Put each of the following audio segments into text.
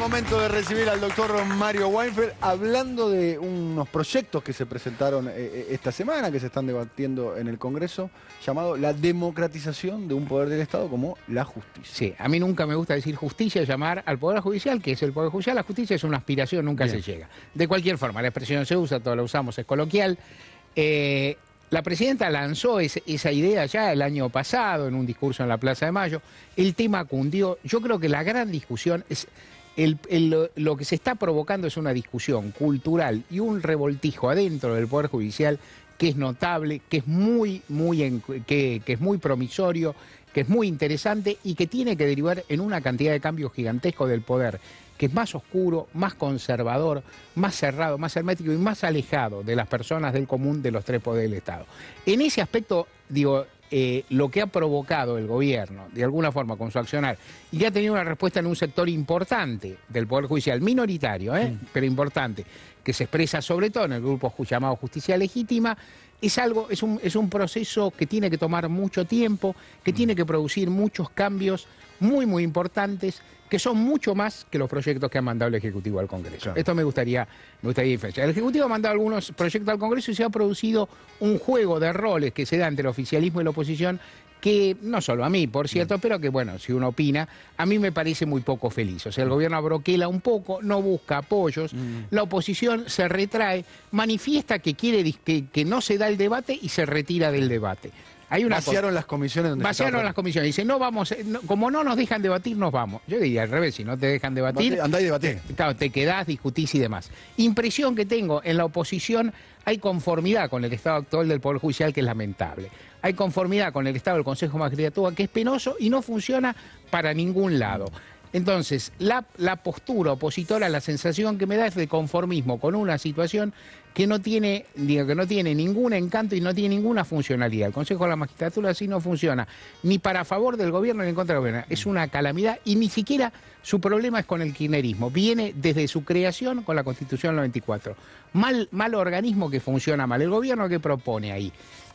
momento de recibir al doctor Mario Weinfeld hablando de unos proyectos que se presentaron esta semana, que se están debatiendo en el Congreso, llamado la democratización de un poder del Estado como la justicia. Sí, a mí nunca me gusta decir justicia, llamar al Poder Judicial, que es el Poder Judicial. La justicia es una aspiración, nunca se llega. De cualquier forma, la expresión se usa, todos la usamos, es coloquial. La presidenta lanzó esa idea ya el año pasado en un discurso en la Plaza de Mayo. El tema cundió. Yo creo que la gran discusión es... lo que se está provocando es una discusión cultural y un revoltijo adentro del Poder Judicial que es notable, que es muy promisorio, que es muy interesante y que tiene que derivar en una cantidad de cambios gigantescos del poder, que es más oscuro, más conservador, más cerrado, más hermético y más alejado de las personas del común de los tres poderes del Estado. En ese aspecto, digo, lo que ha provocado el gobierno, de alguna forma, con su accionar, y que ha tenido una respuesta en un sector importante del Poder Judicial, minoritario, pero importante, que se expresa sobre todo en el grupo llamado Justicia Legítima, es un proceso que tiene que tomar mucho tiempo, que tiene que producir muchos cambios muy importantes, que son mucho más que los proyectos que ha mandado el Ejecutivo al Congreso. Claro. Esto me gustaría diferenciar. El Ejecutivo ha mandado algunos proyectos al Congreso y se ha producido un juego de roles que se da entre el oficialismo y la oposición que, no solo a mí, por cierto, pero que, bueno, si uno opina, a mí me parece muy poco feliz. O sea, el gobierno broquela un poco, no busca apoyos, la oposición se retrae, manifiesta que quiere que no se da el debate y se retira del debate. Vaciaron las comisiones donde vaciaron las comisiones. Dicen, no vamos, como no nos dejan debatir, nos vamos. Yo diría al revés, si no te dejan debatir, andá y debaté. Claro, te quedás, discutís y demás. Impresión que tengo, en la oposición hay conformidad con el estado actual del Poder Judicial, que es lamentable. Hay conformidad con el estado del Consejo de Magistratura, que es penoso y no funciona para ningún lado. Entonces, la postura opositora, la sensación que me da es de conformismo con una situación que no tiene ningún encanto y no tiene ninguna funcionalidad. El Consejo de la Magistratura así no funciona, ni para favor del gobierno ni en contra del gobierno. Es una calamidad y ni siquiera su problema es con el kirchnerismo. Viene desde su creación con la Constitución del 94. Mal organismo que funciona mal. El gobierno que propone ahí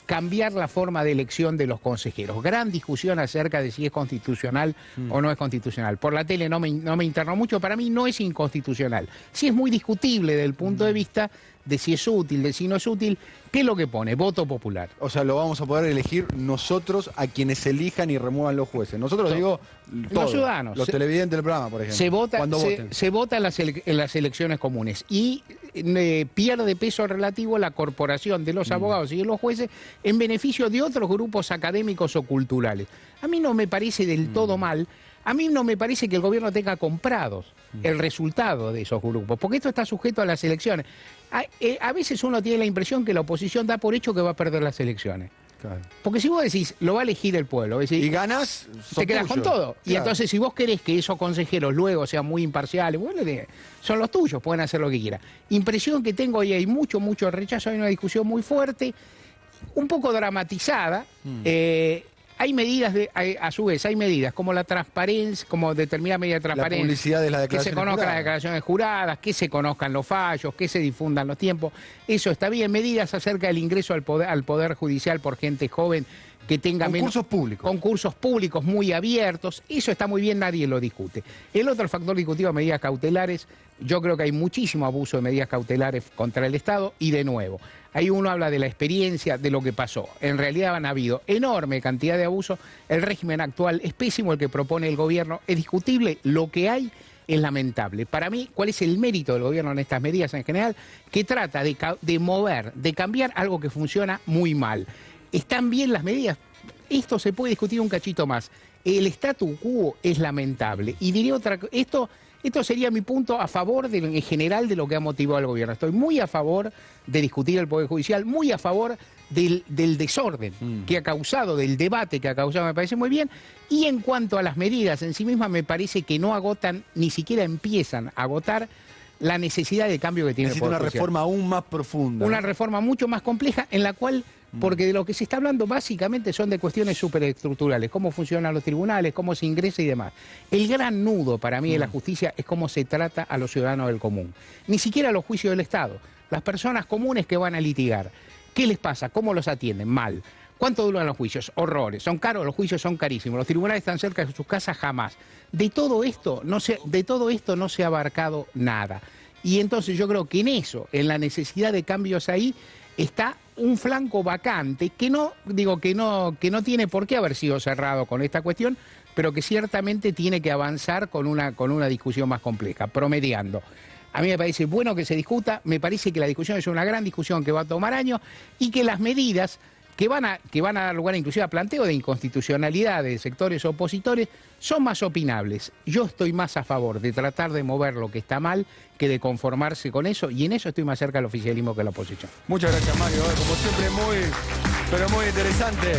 cambiar la forma de elección de los consejeros. Gran discusión acerca de si es constitucional o no es constitucional. Por la tele no me interno mucho, para mí no es inconstitucional. Sí es muy discutible desde el punto de vista de si es útil, de si no es útil. ¿Qué es lo que pone? Voto popular. O sea, lo vamos a poder elegir nosotros a quienes elijan y remuevan los jueces. Nosotros, digo, todos, los ciudadanos. Los televidentes del programa, por ejemplo. Se vota en las elecciones comunes y pierde peso relativo la corporación de los abogados y de los jueces en beneficio de otros grupos académicos o culturales. A mí no me parece del todo mal. A mí no me parece que el gobierno tenga comprados el resultado de esos grupos, porque esto está sujeto a las elecciones. A veces uno tiene la impresión que la oposición da por hecho que va a perder las elecciones. Claro. Porque si vos decís, lo va a elegir el pueblo, decís, y ganas, te quedás con todo. Claro. Y entonces si vos querés que esos consejeros luego sean muy imparciales, bueno, son los tuyos, pueden hacer lo que quieran. Impresión que tengo y hay mucho rechazo, hay una discusión muy fuerte, un poco dramatizada. Hay medidas, a su vez, hay medidas como la transparencia, como determinada medida de transparencia. La publicidad de las declaraciones que se conozcan las declaraciones juradas, que se conozcan los fallos, que se difundan los tiempos. Eso está bien. Medidas acerca del ingreso al poder judicial por gente joven que tenga concursos públicos. Concursos públicos muy abiertos. Eso está muy bien, nadie lo discute. El otro factor discutido, medidas cautelares. Yo creo que hay muchísimo abuso de medidas cautelares contra el Estado y, de nuevo, ahí uno habla de la experiencia, de lo que pasó. En realidad han habido enorme cantidad de abusos. El régimen actual es pésimo, el que propone el gobierno es discutible. Lo que hay es lamentable. Para mí, ¿cuál es el mérito del gobierno en estas medidas en general? Que trata de mover, de cambiar algo que funciona muy mal. ¿Están bien las medidas? Esto se puede discutir un cachito más. El statu quo es lamentable. Y diré otra cosa. Esto sería mi punto a favor en general de lo que ha motivado al gobierno. Estoy muy a favor de discutir el Poder Judicial, muy a favor del desorden que ha causado, del debate que ha causado, me parece muy bien. Y en cuanto a las medidas en sí mismas, me parece que no agotan, ni siquiera empiezan a agotar la necesidad de cambio que tiene el Poder Judicial. Necesita una reforma aún más profunda. Una reforma mucho más compleja en la cual... Porque de lo que se está hablando básicamente son de cuestiones superestructurales, cómo funcionan los tribunales, cómo se ingresa y demás. El gran nudo para mí de la justicia es cómo se trata a los ciudadanos del común. Ni siquiera los juicios del Estado. Las personas comunes que van a litigar. ¿Qué les pasa? ¿Cómo los atienden? Mal. ¿Cuánto duran los juicios? Horrores. Son caros, los juicios son carísimos. Los tribunales están cerca de sus casas jamás. De todo esto no se ha abarcado nada. Y entonces yo creo que en eso, en la necesidad de cambios ahí, está un flanco vacante que no tiene por qué haber sido cerrado con esta cuestión, pero que ciertamente tiene que avanzar con una discusión más compleja, promediando. A mí me parece bueno que se discuta, me parece que la discusión es una gran discusión que va a tomar años y que las medidas que van a dar lugar inclusive a planteo de inconstitucionalidad de sectores opositores son más opinables. Yo estoy más a favor de tratar de mover lo que está mal que de conformarse con eso, y en eso estoy más cerca del oficialismo que de la oposición. Muchas gracias, Mario. Como siempre, pero muy interesante.